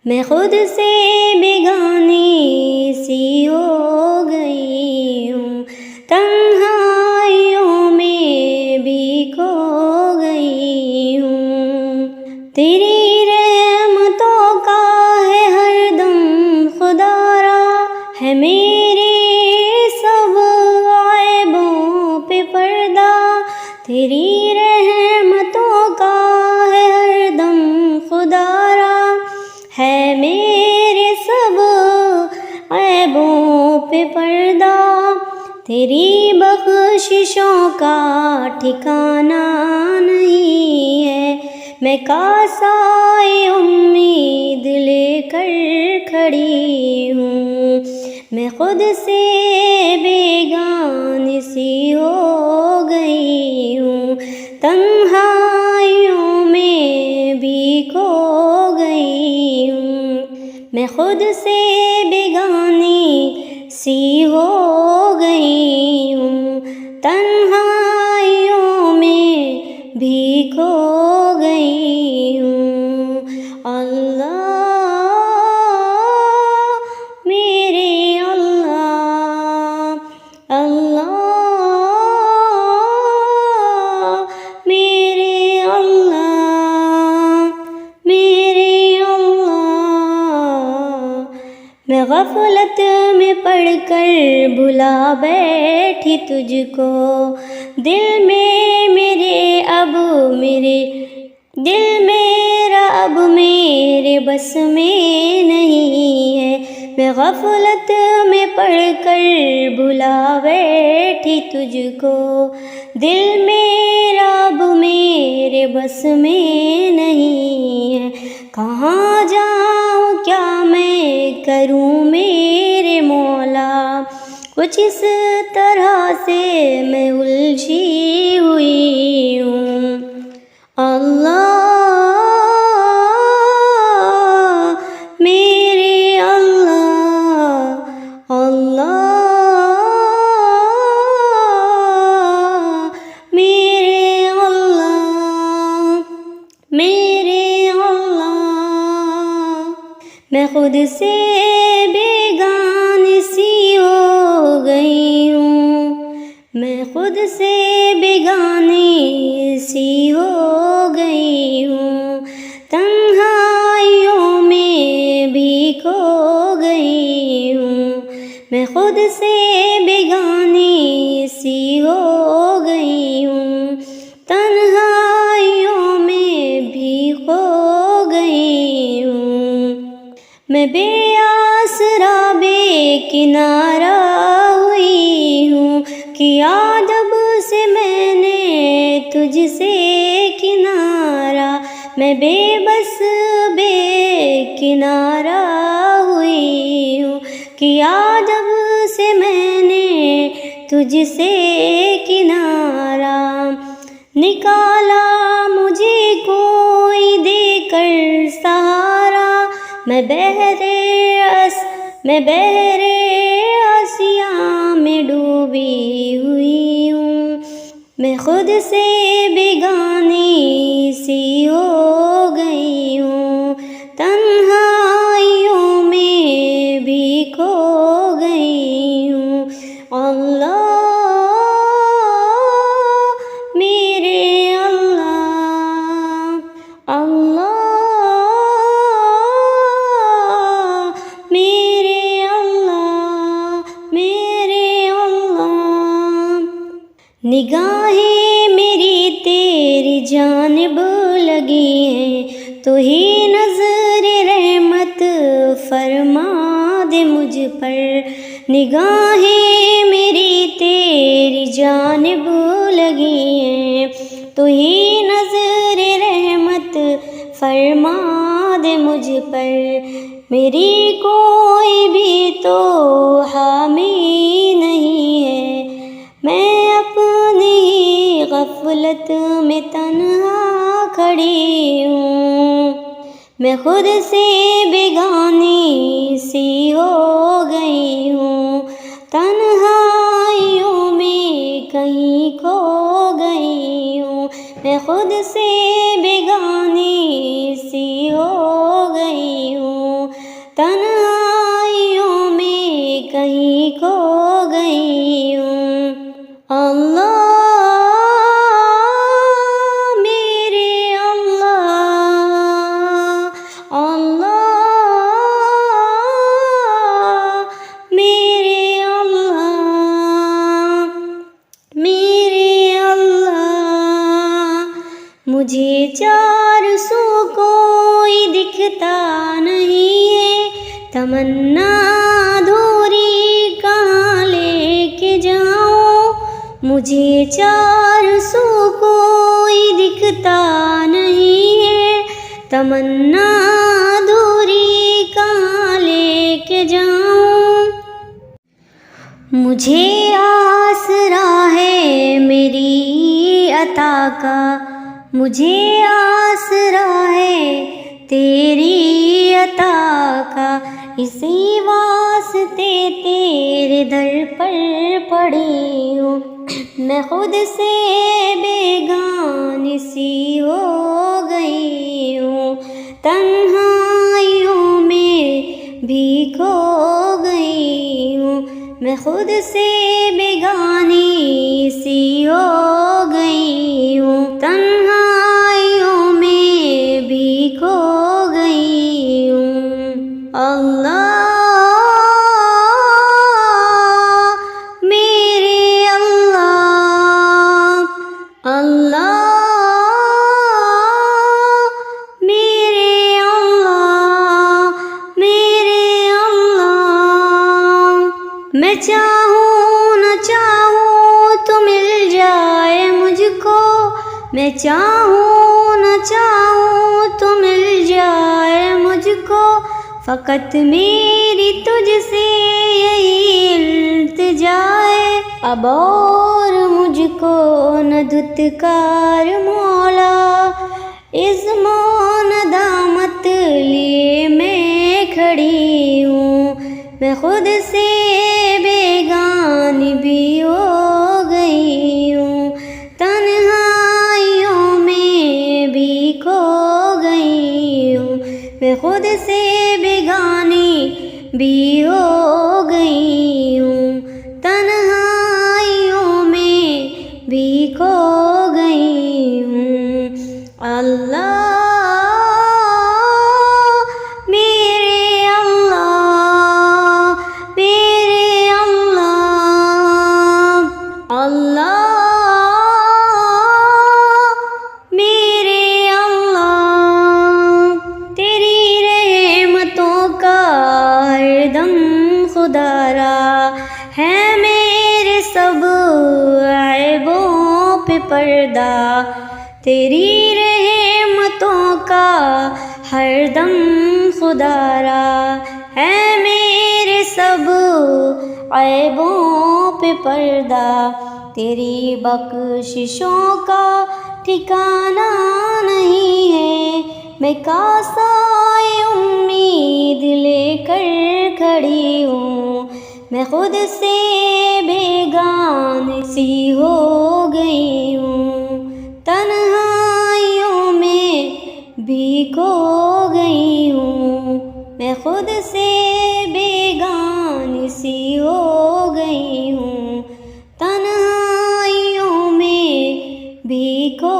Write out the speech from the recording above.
میں خود سے بیگانی سی ہو گئی ہوں، تنہائیوں میں بھی کھو گئی ہوں۔ تیری رحمتوں کا ہے ہر دم خدا را، ہے میرے سب عیبوں پہ پردہ۔ تیری رحمتوں کا ہے ہر دم خدا را، ہے میرے سب عیبوں پہ پردہ۔ تیری بخششوں کا ٹھکانہ نہیں ہے، میں کاسائے امید لے کر کھڑی ہوں۔ میں خود سے بیگانہ سی ہو گئی ہوں، تنہائیوں میں بھی کھو گئی ہوں۔ میں خود سے بیگانی سی ہو گئی ہوں، تنہائیوں میں بھی کھو گئی ہوں۔ اللہ میرے اللہ، اللہ میرے اللہ، میرے اللہ۔ میں غفلت میں پڑھ کر بھلا بیٹھی تجھ کو، دل میں میرے اب میرے دل میرا اب میرے بس میں نہیں ہے۔ میں غفلت میں پڑھ کر بھلا بیٹھی تجھ کو، دل میرا اب میرے بس میں نہیں ہے۔ کہاں جاؤں کیا میں کروں میرے مولا، کچھ اس طرح سے میں الجھی ہوئی ہوں۔ اللہ میرے اللہ، اللہ میرے اللہ، میرے اللہ۔ میں خود سے بیگانہ سی ہو گئی ہوں، میں خود سے بیگانی سی ہو گئی ہوں، تنہائیوں میں بھی کھو گئی ہوں۔ میں خود سے بیگانی سی ہو گئی ہوں، تنہائیوں میں بھی کھو گئی ہوں۔ میں بے آسرا بے کنارہ ہوئی ہوں، کیا جب سے میں نے تجھ سے کنارہ۔ میں بے بس بے کنارہ ہوئی ہوں، کیا جب سے میں نے تجھ سے کنارہ۔ نکالا مجھے کوئی دے کر سہارا، میں بحر آسیاں میں ڈوبی ہوئی ہوں۔ میں خود سے بیگانی سی ہو گئی ہوں، تنہائیوں میں بھی کھو گئی ہوں۔ اللہ میرے اللہ، اللہ میرے اللہ، میرے اللہ۔ نگاہیں میری تیری جانب لگی ہیں، تو ہی نظر رحمت فرما دے مجھ پر۔ نگاہیں میری تیری جانب لگی ہیں، تو ہی نظر رحمت فرما دے مجھ پر۔ میری کوئی بھی تو حامی نہیں ہے، میں اپنی غفلت میں تنہا کھڑی ہوں۔ میں خود سے بیگانی سی ہو گئی ہوں، تنہائیوں میں کہیں کھو گئی ہوں۔ میں خود سے بیگانی سی ہو گئی ہوں، تنہائیوں میں کہیں کھو گئی ہوں۔ اللہ میرے اللہ، اللہ میرے اللہ، میرے اللہ، مجھے چار سو کوئی دکھتا نہیں ہے، تمنا ادھوری کہاں لے کے جاؤں، مجھے چار سو کوئی دکھتا نہیں ہے، تمنا ادھوری کہاں لے کے جاؤں۔ مجھے آسرا ہے میری عطا کا، مجھے آسرا ہے تیری عطا کا، اسی واسطے تیرے در پر پڑی ہوں، میں خود سے بیگانی سی ہو گئی ہوں، تنہائیوں میں بھی کھو گئی ہوں، میں خود سے بیگانی سی ہو گئی ہوں، تنہائیوں میں بھی کھو گئی ہوں۔ اللہ میرے اللہ، اللہ میرے اللہ، میرے اللہ، میں چاہوں نہ چاہوں تو مل جائے مجھ کو، میں چاہوں نہ چاہوں تو مل جائے مجھ کو، فقط میری تجھ سے یہی التجا ہے، اب اور مجھ کو نہ دھتکار مولا، عزم و ندامت لیے میں کھڑی ہوں، میں خود سے بیگانی بھی ہو گئی ہوں، تنہائیوں میں بھی کھو گئی ہوں، میں خود سے بیگانی بھی ہو گئی ہوں، تنہائیوں میں بھی کھو گئی ہوں۔ اللہ میرے اللہ، میرے اللہ، اللہ میرے اللہ، تیری رحمتوں کا ہر دم خدا را ہے میرے سب عیبوں پہ پردہ، تیری رحمتوں کا ہر دم خدا را ہے میرے سب عیبوں پہ پردہ، تیری بخششوں کا ٹھکانہ نہیں ہے، میں کاسائے امید لے کر کھڑی ہوں، میں خود سے بیگانہ سی ہو گئی ہوں، تنہائیوں میں بھی کھو گئی ہوں، میں خود سے بیگانہ سی ہو گئی ہوں، تنہائیوں میں بھی کھو